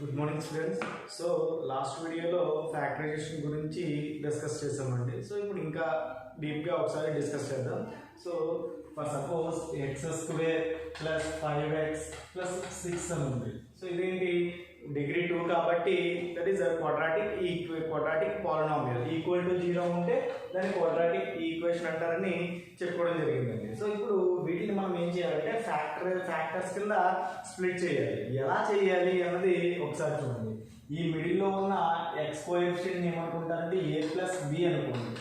Good morning students. So last వీడియోలో factorisation గురించి discuss చేసామండి. సో ఇప్పుడు ఇంకా డీప్గా ఒకసారి డిస్కస్ చేద్దాం. So for suppose X square plus 5x plus 6 అని ఉంది. సో ఇదేంటి డిగ్రీ 2 కాబట్టి that is quadratic polynomial equal to 0 ఉంటే దాన్ని క్వాడ్రాటిక్ ఈక్వేషన్ అంటారని చెప్పుకోవడం జరిగిందండి. సో ఇప్పుడు వీటిని మనం ఏం చేయాలంటే ఫ్యాక్టర్స్ కింద స్ప్లిట్ చేయాలి. ఎలా చేయాలి అన్నది ఒకసారి చూడండి. ఈ మిడిల్లో ఉన్న ఎక్స్ కోఎఫిషియెంట్ ఏమనుకుంటారంటే a ప్లస్ బి అనుకోండి.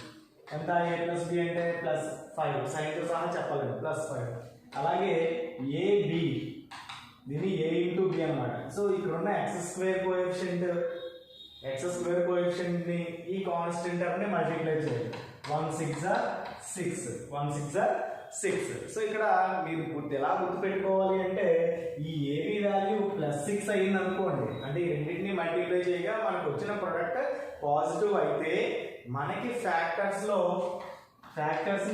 ఎంత a ప్లస్ బి అంటే ప్లస్ 5 సైన్తో సహా చెప్పాలండి ప్లస్ 5. అలాగే ఏబి దీన్ని a ఇంటూ బి అనమాట. సో ఇక్కడ ఉన్న ఎక్స్ స్క్వేర్ కోఎఫిషియెంట్ ని ఈ కాన్స్టెంట్ ని మల్టిప్లై చేయాలి. 1 6 are 6. సో ఇక్కడ మీరు ఎలా గుర్తుపెట్టుకోవాలి అంటే ఈ ఏబి వాల్యూ ప్లస్ 6 అయింది అనుకోండి, అంటే ఈ రెండింటిని మల్టిప్లై చేయగా మనకు వచ్చిన ప్రొడక్ట్ పాజిటివ్ అయితే మనకి ఫ్యాక్టర్స్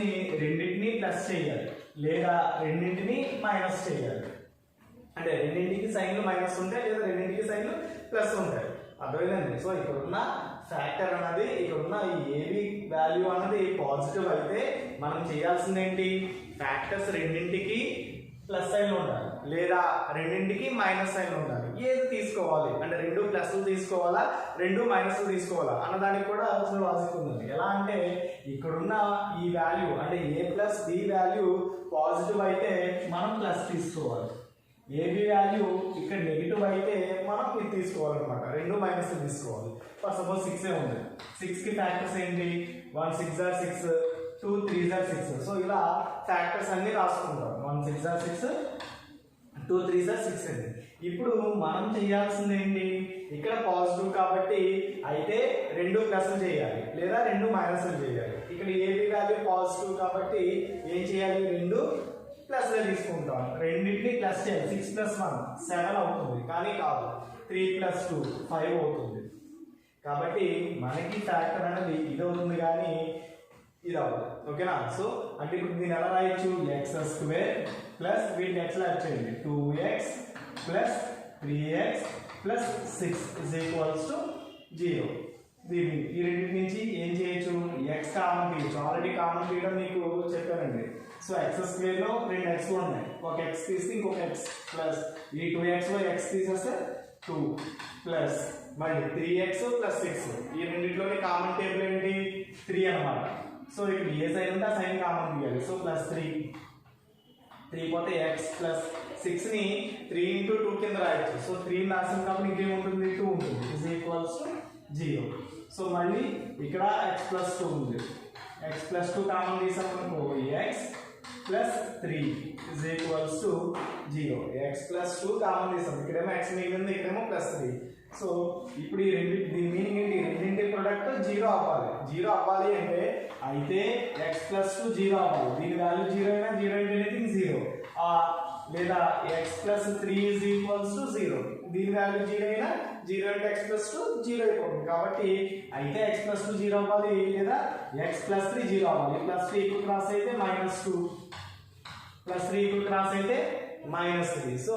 ని రెండింటిని ప్లస్ చేయాలి లేదా రెండింటిని మైనస్ చేయాలి. అంటే రెండింటికి సైన్లు మైనస్ ఉంటాయి లేదా రెండింటికి సైన్లు ప్లస్ ఉంటాయి. అర్థమైందండి. సో ఇక్కడ ఉన్న ఫ్యాక్టర్ అన్నది ఇక్కడ ఉన్న ఈ ఏబి వాల్యూ అన్నది పాజిటివ్ అయితే మనం చేయాల్సింది ఏంటి, ఫ్యాక్టర్స్ రెండింటికి ప్లస్ సైన్ ఉండాలి లేదా రెండింటికి మైనస్ సైన్ ఉండాలి. ఏది తీసుకోవాలి అంటే రెండు ప్లస్లు తీసుకోవాలా రెండు మైనస్లు తీసుకోవాలా అన్నదానికి కూడా ఒక లాజిక్ ఉంది. ఎలా అంటే ఇక్కడున్న ఈ వాల్యూ అంటే ఏ ప్లస్ బి వాల్యూ పాజిటివ్ అయితే మనం ప్లస్ తీసుకోవాలి, ఏబి వాల్యూ ఇక్కడ నెగిటివ్ అయితే మనం ఇది తీసుకోవాలన్నమాట, రెండు మైనస్ తీసుకోవాలి. ఫర్ సపోజ్ 6 ఉంది, 6 కి ఫ్యాక్టర్స్ ఏంటి 1 6 are 6 2 3 are 6. సో ఇలా ఫ్యాక్టర్స్ అన్ని రాసుకుంటాం. 1 6 are 6 2 3 are 6 అండి. ఇప్పుడు మనం చేయాల్సింది ఏంటి, ఇక్కడ పాజిటివ్ కాబట్టి అయితే రెండు ప్లస్లు చేయాలి లేదా రెండు మైనస్లు చేయాలి. ఇక్కడ ఏబి వాల్యూ పాజిటివ్ కాబట్టి ఏం చేయాలి, రెండు ప్లస్ తీసుకుంటాం, రెండింటిని ప్లస్ చేయాలి. 6 + 1 7 అవుతుంది కానీ కాదు, 3 + 2 5 అవుతుంది. కాబట్టి మనకి ఫ్యాక్టర్ అనేది ఇది అవుతుంది కానీ ఇది అవుతుంది. ఓకేనా. సో అంటే ఇప్పుడు దీన్ని ఎలా రాయొచ్చు, ఎక్స్ స్క్వేర్ ప్లస్ వీటిని ఎక్స్ యాడ్ చేయండి 2x ప్లస్ 3x ప్లస్ 6 = 0. దీన్ని ఈ రెండింటి నుంచి ఏం చేయొచ్చు, ఎక్స్ కామన్ తీయచ్చు. ఆల్రెడీ కామన్ తీయడం మీకు చెప్పానండి. సో ఎక్స్ స్క్వేర్ లో రెండు ఎక్స్ ఉన్నాయి, ఒక ఎక్స్ తీస్తే ఇంకొక ఎక్స్ ప్లస్ ఈ 2x లో ఎక్స్ తీసేస్తే 2 ప్లస్ మళ్ళీ 3x ప్లస్ 6. ఈ రెండింటిలోని కామన్ టేబుల్ ఏంటి 3 అన్నమాట. సో ఇక్కడ ఏ సైన్ ఉంటే ఆ సైన్ కామన్ తీయాలి. సో ప్లస్ 3 పోతే ఎక్స్ ప్లస్ 6 ని 3 × 2 కింద రాయొచ్చు. సో 3 రాసాం కాబట్టి ఇంకేముంటుంది 2 ఉంటుంది = 0. సో మళ్ళీ ఇక్కడ x + 2 ఉంది, x + 2 కామన్ తీసాం అనుకో x + 3 = 0. x + 2 కామన్ తీసాం, ఇక్కడేమో x మిగిలింది ఇక్కడేమో +3. సో ఇప్పుడు ఈ దీని మీనింగ్ ఏంటి, రెండింటి ప్రొడక్ట్ 0 అవ్వాలి అంటే అయితే x + 2 0 అవ్వాలి. దీని వాల్యూ 0 అయినా 0 × anything 0 లేదా x + 3 = 0. దీని వాల్యూ 0 అయినా 0 × x + 2 0 అయిపోతుంది. కాబట్టి అయితే x + 2 0 అవ్వాలి లేదా x + 3 0 అవ్వాలి. +3 ఈక్వల్ క్రాస్ అయితే -2 +3 ఈక్వల్ క్రాస్ అయితే -3. సో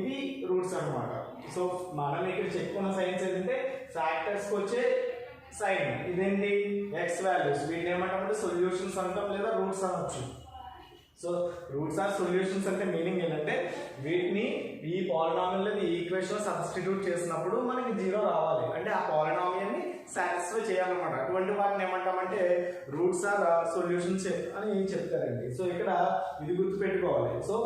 ఇవి రూట్స్ అన్నమాట. సో మనం ఇక్కడ చెప్పుకున్న సైన్స్ ఏంటంటే ఫ్యాక్టర్స్ కి వచ్చే సైన్ ఇదేంటి x వాల్యూస్, వీటిని ఏమంటామంటే సొల్యూషన్స్ అంటాం లేదా రూట్స్ అనొచ్చు. సో రూట్స్ ఆర్ సొల్యూషన్స్ అంటే మీనింగ్ ఏంటంటే వీటిని ఈ పాలినామియల్ లేదా ఈ ఈక్వేషన్ సబ్స్టిట్యూట్ చేసినప్పుడు మనకి 0 రావాలి అంటే ఆ పాలినామియల్ ని సాటిస్ఫై చేయాలన్నమాట. అటువంటి వాటిని ఏమంటామంటే రూట్స్ ఆర్ సొల్యూషన్స్ అని చెప్తారండి. సో ఇక్కడ ఇది గుర్తుపెట్టుకోవాలి. సో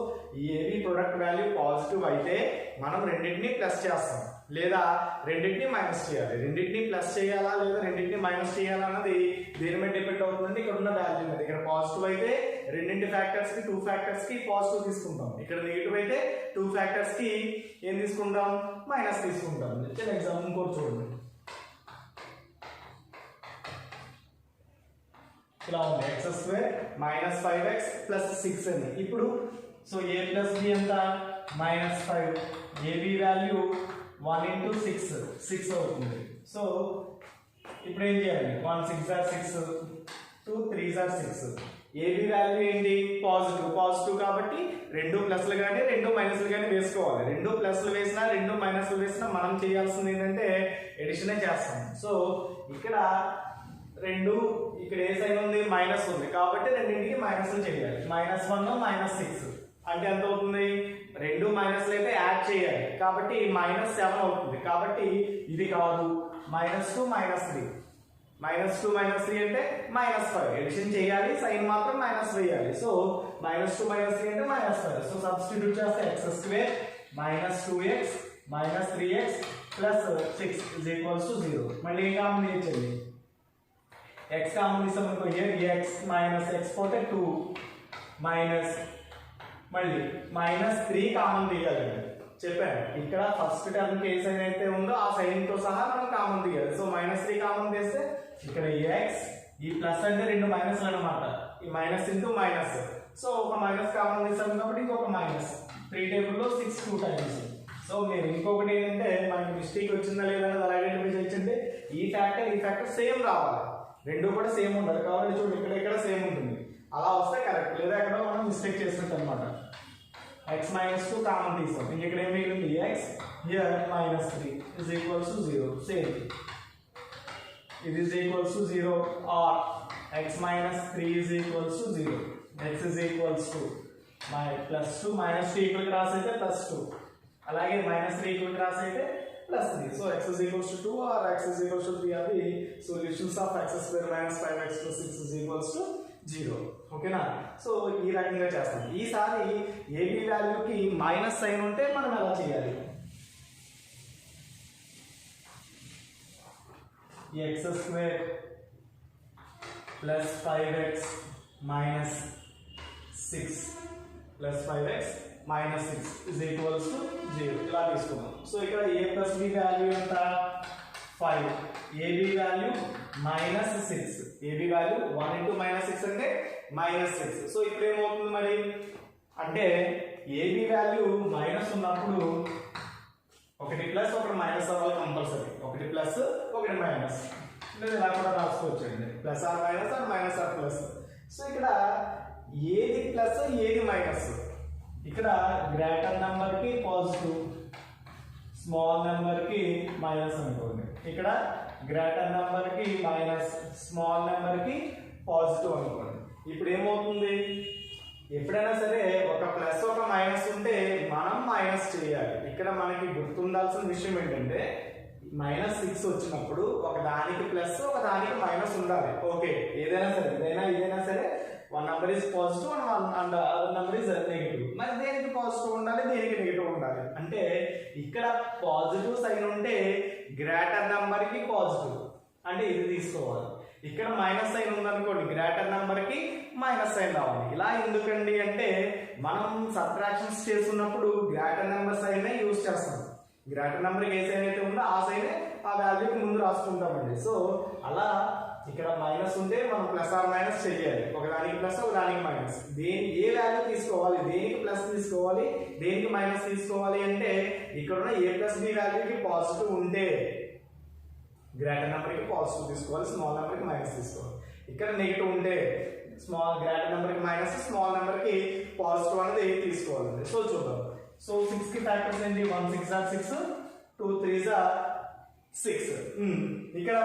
ఈ ఏబి ప్రొడక్ట్ వాల్యూ పాజిటివ్ అయితే మనం రెండింటిని ప్లస్ చేస్తాం లేదా రెండింటిని మైనస్ చేయాలి. రెండింటిని ప్లస్ చేయాలా లేదా రెండింటిని మైనస్ చేయాలా అన్నది దేని మీద డిపెండ్ అవుతుందంటే ఇక్కడ ఉన్న వాల్యూ మీద. ఇక్కడ పాజిటివ్ అయితే రెండింటి ఫ్యాక్టర్స్ కి 2 ఫ్యాక్టర్స్ కి పాజిటివ్ తీసుకుంటాం, ఇక్కడ నెగిటివ్ అయితే 2 ఫ్యాక్టర్స్ కి ఏం తీసుకుంటాం మైనస్ తీసుకుంటాం. చిన్న ఎగ్జాంపుల్ ఇంకోటి చూడండి, ఇలా ఉంది x² - 5x + 6 అని. ఇప్పుడు సో a + b ఎంత -5, ఏబి వాల్యూ 1 × 6 అవుతుంది. సో ఇప్పుడు ఏం చేయాలి 1 6 are 6 2 3 are 6. ఏబి వాల్యూ ఏంటి పాజిటివ్ కాబట్టి రెండు ప్లస్లు కానీ రెండు మైనస్లు కానీ వేసుకోవాలి. రెండు ప్లస్లు వేసినా రెండు మైనస్లు వేసినా మనం చేయాల్సింది ఏంటంటే ఎడిషనే చేస్తాం. సో ఇక్కడ ఇక్కడ ఏ సైన్ ఉంది మైనస్ ఉంది కాబట్టి రెండింటికి మైనస్లు చేయాలి. -1 -6 అంటే ఎంత అవుతుంది? రెండు మైనస్లు అయితే యాడ్ చేయాలి కాబట్టి -7 అవుతుంది. కాబట్టి ఇది కాదు -2 -3 -2 -3 అంటే -5 ఎడిషన్ చేయాలి, సైన్ మాత్రం మైనస్ వేయాలి. సో -2 -3 అంటే -5. సో సబ్స్టిట్యూట్ చేస్తే x² -2x -3x + 6 = 0. మళ్ళీ ఏం కామన్ చేయాలి? x కామన్ తీసామనుకో x - x పోతే 2 మైనస్ మళ్ళీ -3 కామన్ తీయాలి. చెప్పాను ఇక్కడ ఫస్ట్ టర్మ్ కి ఏ సైన్ అయితే ఉందో ఆ సైన్ తో సహా మనం కామన్ తీయాలి. సో -3 కామన్ తీస్తే ఇక్కడ x ఈ ప్లస్ అంటే రెండు మైనస్లు అన్నమాట. ఈ మైనస్ ఇంటూ మైనస్. సో ఒక మైనస్ కామన్ తీసాం కాబట్టి ఇంకొక మైనస్ 3 టేబుల్లో 6 2 టైమ్స్. సో మీరు ఇంకొకటి ఏంటంటే మనకి మిస్టేక్ వచ్చిందా లేదా అనేది ఐడెంటిఫై చేయించండి. ఈ ఫ్యాక్టర్ సేమ్ రావాలి, రెండు కూడా సేమ్ ఉండాలి. కాబట్టి చూడండి ఇక్కడ సేమ్ ఉంటుంది, అలా వస్తే కరెక్ట్. లేదా ఎక్కడ మనం మిస్టేక్ చేసినట్టు అనమాట. x - 2 కామన్ తీసాం, ఇక్కడ ఏం మిగిలింది x హియర్ -3 = 0. సేమ్ ఇది = 0 or x - 3 = 0. x +2 -2 equal cross అయితే +2, అలాగే -3 ఈక్వల్ క్రాస్ అయితే +3. So x = 2 or x = 3 are the solutions of x² - 5x + 6 = 0. ఓకేనా? సో ఈ రకంగా చేస్తాం. ఈసారి ఏబి వాల్యూకి మైనస్ సైన్ ఉంటే మనం ఎలా చేయాలి? x² + 5x - 6 + 5x - 6 = 0 ఇలా తీసుకున్నాం. సో ఇక్కడ a + b వాల్యూ ఎంత? 5. ab value -6. ab వాల్యూ 1 × -6 అంటే -6. సో ఇప్పుడు ఏమవుతుంది మరి అంటే ab వాల్యూ మైనస్ ఉన్నప్పుడు ఒకటి ప్లస్ ఒకటి మైనస్ అవ్వాలి కంపల్సరీ. ఒకటి ప్లస్ ఒకటి మైనస్, లేదా ఇలా కూడా రాసుకోవచ్చండి, plus or minus or minus or plus. So ఇక్కడ ఏది ప్లస్ ఏది మైనస్? ఇక్కడ గ్రేటర్ నెంబర్ కి పాజిటివ్, స్మాల్ నెంబర్ కి మైనస్ అనుకోండి. ఇక్కడ గ్రేటర్ నెంబర్ కి మైనస్, స్మాల్ నెంబర్ కి పాజిటివ్ అనుకోండి. ఇప్పుడు ఏమవుతుంది? ఎప్పుడైనా సరే ఒక ప్లస్ ఒక మైనస్ ఉంటే మనం మైనస్ చేయాలి. ఇక్కడ మనకి గుర్తుండాల్సిన విషయం ఏంటంటే -6 వచ్చినప్పుడు ఒక దానికి ప్లస్ ఒక దానికి మైనస్ ఉండాలి. ఓకే, ఏదైనా సరే one number is positive and other number is negative. మరి దేనికి పాజిటివ్ ఉండాలి, దేనికి నెగిటివ్ ఉండాలి అంటే ఇక్కడ పాజిటివ్ సైన్ ఉంటే గ్రేటర్ నెంబర్ కి పాజిటివ్ అంటే ఇది తీసుకోవాలి. ఇక్కడ మైనస్ సైన్ ఉందనుకోండి, గ్రేటర్ నెంబర్ కి మైనస్ సైన్ రావాలి. ఇలా ఎందుకండి అంటే మనం సబ్ట్రాక్షన్స్ చేస్తున్నప్పుడు గ్రేటర్ నెంబర్ సైన్ యూజ్ చేస్తాం. గ్రేటర్ నెంబర్ ఏ సైన్ అయితే ఉందో ఆ సైన్ ఆ వాల్యూకి ముందు రాసుకుంటామండి. సో అలా ఇక్కడ మైనస్ ఉంటే మనం ప్లస్ ఆర్ మైనస్ చేయాలి. ఒకదానికి ప్లస్ ఒకదానికి మైనస్. ఏ వాల్యూ తీసుకోవాలి, దేనికి ప్లస్ తీసుకోవాలి, దేనికి మైనస్ తీసుకోవాలి అంటే ఇక్కడ ఉన్న a + b వాల్యూకి పాజిటివ్ ఉంటే గ్రేటర్ నెంబర్కి పాజిటివ్ తీసుకోవాలి, స్మాల్ నెంబర్కి మైనస్ తీసుకోవాలి. ఇక్కడ నెగిటివ్ ఉంటే గ్రేటర్ నెంబర్కి మైనస్, స్మాల్ నెంబర్కి పాజిటివ్ అనేది తీసుకోవాలండి. సో చూద్దాం. సో 6 కి ఫ్యాక్టర్స్ ఏంటి? 1 6 are 6, 2 3 are 6. ఇక్కడ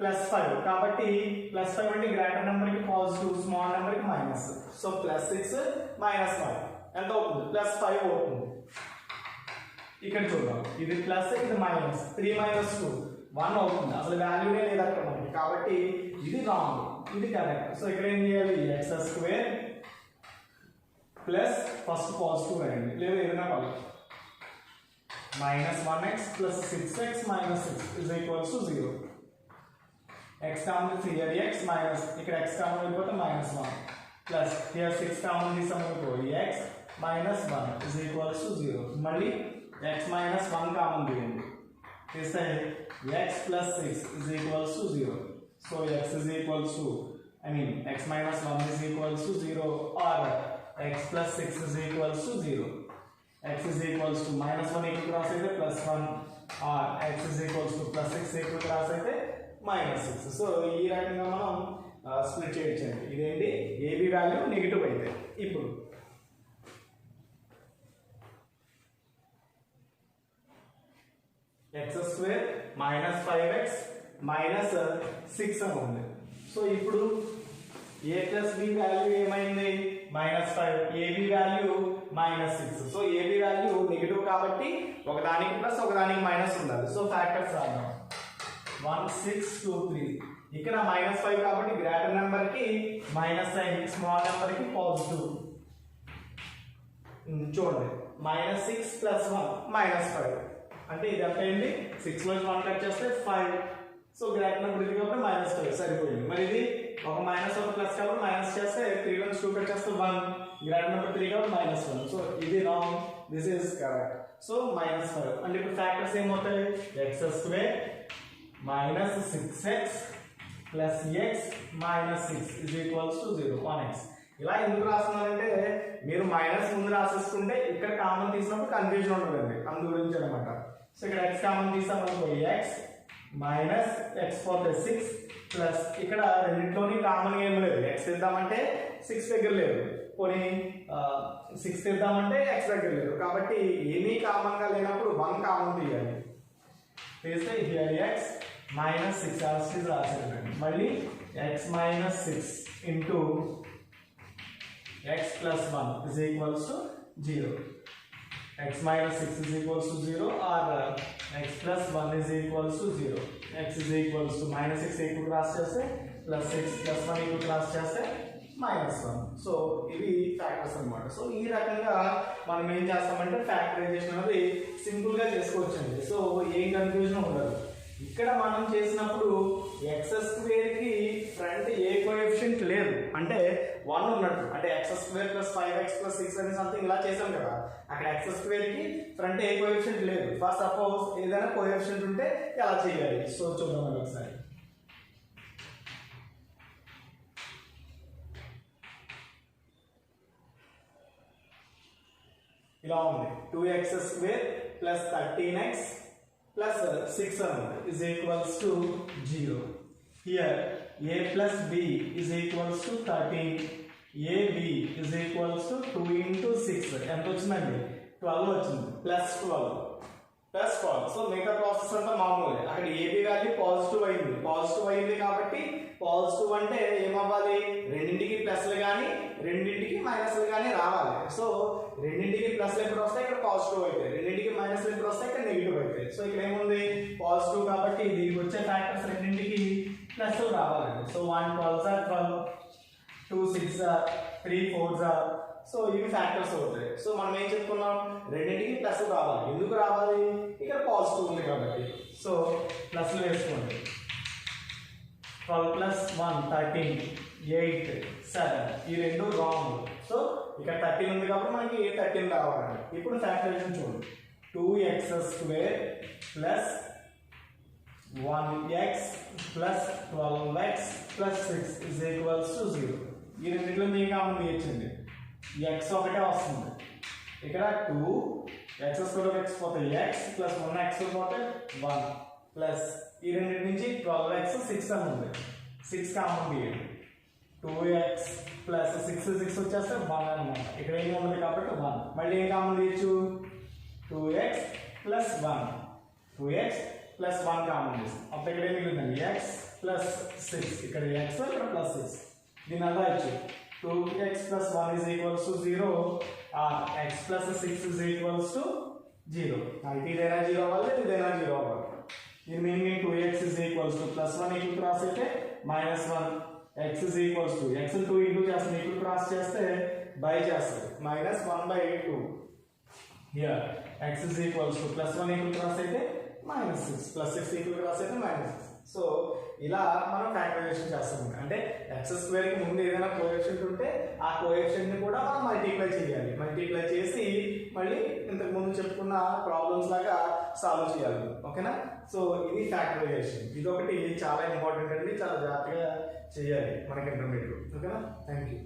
+5 కాబట్టి +5 అంటే గ్రేటర్ నెంబర్ కి పాజిటివ్, స్మాల్ నెంబర్ కి మైనస్. సో +6 - 1 ఎంత అవుతుంది? +5 అవుతుంది. ఇక్కడ చూద్దాం, ఇది ప్లస్ ఇది మైనస్, 3 - 2 1 అవుతుంది. అసలు వాల్యూనే లేదు అక్కడ మనకి, కాబట్టి ఇది రాంగ్, ఇది కరెక్ట్. సో ఇక్కడ ఏం చేయాలి? x² ప్లస్ ఫస్ట్ పాజిటివ్ వేయండి, లేదా ఏదైనా పర్లేదు. -1x + 6x - 6 = 0. x common 3x minus, ఇక్కడ x కామన్ వెళ్ళిపోతే -1 ప్లస్ హియర్ 6 కామన్ తీసామనుకో x - 1 = 0. మళ్ళీ x - 1 కామన్ తీయండి, తీస్తే x + 6 = 0. So x - 1 = 0 or x + 6 = 0. x -1 equal cross అయితే +1 or x +6 ఈక్వల్ క్రాస్ అయితే -6. సో ఈ రకంగా మనం స్ప్లిట్ చేయొచ్చండి. ఇదేంటి ఏబి వాల్యూ నెగిటివ్ అయితే ఇప్పుడు x² మైనస్ 5x మైనస్ 6 అని ఉంది. సో ఇప్పుడు a ప్లస్ b వాల్యూ ఏమైంది -5, ab value -6. So ab value negative కాబట్టి ఒకదానికి ప్లస్ ఒకదానికి మైనస్ ఉండాలి. సో ఫ్యాక్టర్స్ రాద్దాం. 1 6 2 3. ఇక్కడ -5 కాబట్టి గ్రేటర్ నెంబర్ కి మైనస్ సైన్, స్మాల్ నెంబర్ కి పాజిటివ్. చూడండి -6 + 1 -5 అంటే ఇది ఎంత అయింది 6 లో 1 కట్ చేస్తే 5. సో గ్రేటర్ నెంబర్ ఇది కాబట్టి -5 సరిపోయింది. మరి ఇది ఒక మైనస్ ఒక ప్లస్ కాబట్టి మైనస్ చేస్తే 3 లో 2 కట్ చేస్తే 1, గ్రేటర్ నెంబర్ 3 కాబట్టి -1. సో ఇది wrong, this is correct. So -5 అంటే ఇప్పుడు ఫ్యాక్టర్స్ ఏమవుతాయి x² minus 6x plus x minus 6 is equals to 0, 1x. ఇలా ఎందుకు రాస్తున్నారంటే మీరు మైనస్ ముందు రాసేసుకుంటే ఇక్కడ కామన్ తీసినప్పుడు కన్ఫ్యూజన్ ఉంటుందండి, అందు గురించి అనమాట. సో ఇక్కడ x కామన్ తీసామనుకో x మైనస్ x పోతే 6 ప్లస్ ఇక్కడ రెండింటిలోని కామన్ ఏం లేదు. x తీద్దామంటే 6 దగ్గర లేదు, పోనీ 6 తీద్దామంటే x దగ్గర లేదు. కాబట్టి ఏమీ కామన్ గా లేనప్పుడు 1 కామన్ తీయాలి. తీస్తే here x minus 6 as రాసేయండి. మళ్ళీ x minus 6 into x plus 1 is equals to 0. x minus 6 is equals to 0 or x plus 1 is equals to 0. x is equals to -6 equal cross చేస్తే plus 6 plus 1 equal cross చేస్తే -1. So ఇవి factors అన్నమాట. So ఈ రకంగా మనం ఏం చేస్తామంటే factorisation అనేది సింపుల్ గా చేసుకోవచ్చండి. సో ఏం కన్ఫ్యూజన్ ఉండదు. ఇక్కడ మనం చేసినప్పుడు x² కి ఫ్రంట్ ఏ కోఎఫిషియంట్ లేదు అంటే 1 ఉన్నట్టు, అంటే x² + 5x + 6 అని సంథింగ్ ఇలా చేసాం కదా. అక్కడ x² కి ఫ్రంట్ ఏ కోఎఫిషియంట్ లేదు. ఫస్ట్ సపోజ్ ఏదైనా కోఎఫిషియంట్ ఉంటే ఎలా చేయాలి సో చూద్దాం ఒకసారి. ఇలా ఉంది 2x² + 13x plus 6 is equals to 0. Here a plus b is equals to 13. ab is equals to 2 into 6 ఎంత వచ్చిందండి 12 వచ్చింది +12 సో మిగతా ప్రాసెస్ అంతా మామూలే. అక్కడ ab వాల్యూ పాజిటివ్ అయింది కాబట్టి పాజిటివ్ అంటే ఏమవ్వాలి రెండింటికి ప్లస్లు కానీ రెండింటికి మైనస్లు కానీ రావాలి. సో రెండింటికి ప్లస్లు ఎప్పుడు వస్తాయి ఇక్కడ పాజిటివ్ అయితే, రెండింటికి మైనస్లు ఎప్పుడు వస్తాయి ఇక్కడ నెగిటివ్ అయితే. సో ఇక్కడ ఏముంది పాజిటివ్ కాబట్టి దీనికి వచ్చే ఫ్యాక్టర్స్ రెండింటికి ప్లస్లు రావాలండి. సో 1 12 12 2 6 3 4 సో ఇవి ఫ్యాక్టర్స్ అవుతాయి. సో మనం ఏం చెప్పుకున్నాం రెండింటికి ప్లస్ రావాలి. ఎందుకు రావాలి ఇక్కడ పాజిటివ్ ఉంది కాబట్టి. సో ప్లస్లు వేసుకోండి. 12 + 1 13 8 7 ఈ రెండు రాంగ్. సో ఇక్కడ 13 ఉంది కాబట్టి మనకి 13 రావాలండి. ఇప్పుడు ఫ్యాక్టరైజేషన్ చూడండి 2x² + 1x + 12x + 6 is equals to 0. ఈ రెండింటిలో మీకు కామన్ తీయచ్చండి. x ఒకటే వస్తుంది. ఇక్కడ 2 x² పోతే x + 1x పోతే 1 ప్లస్ ఈ రెండింటి నుంచి 12x 6 అని ఉంది. 6 కామన్ తీయండి. 2x + 6 వచ్చేస్తే 1 అనమాట. ఇక్కడ ఏమి ఉంది కాబట్టి 1. మళ్ళీ ఏం కామన్ తీయచ్చు 2x + 1 2x + 1 కామన్ తీస్తాం. అప్పుడు ఇక్కడ ఏమి మిగులుతుంది x + 6 ఇక్కడ x ఇక్కడ +6. దీని అలా ఇచ్చు 2x + 1 is equals to 0 or x + 6 is equals to 0. అయితే ఇదైనా 0 అవ్వాలి, ఇదైనా 0 అవ్వాలి. దీని meaning 2x is equals to +1 equal cross అయితే -1 x is equals to x 2 into చేస్తే ఈక్వల్ క్రాస్ చేస్తే బై చేస్తుంది -1/2. Here x is equals to +1 equal cross అయితే -6 +6 ఈక్వల్ క్రాస్ అయితే -6. సో ఇలా మనం ఫ్యాక్టరైజేషన్ చేస్తాం. అంటే x² కి ముందు ఏదైనా కోఎఫిషియంట్ ఉంటే ఆ కోఎఫిషియంట్ ని కూడా మనం మల్టిప్లై చేయాలి. మల్టిప్లై చేసి మళ్ళీ ఇంతకు ముందు చెప్పుకున్న ప్రాబ్లమ్స్ లాగా సాల్వ్ చేయాలి. ఓకేనా. సో ఇది ఫ్యాక్టరైజేషన్. ఇదొకటి చాలా ఇంపార్టెంట్ అండి, చాలా జాగ్రత్తగా చేయాలి మనకి ఇంటర్మీడియట్. ఓకేనా. Thank you.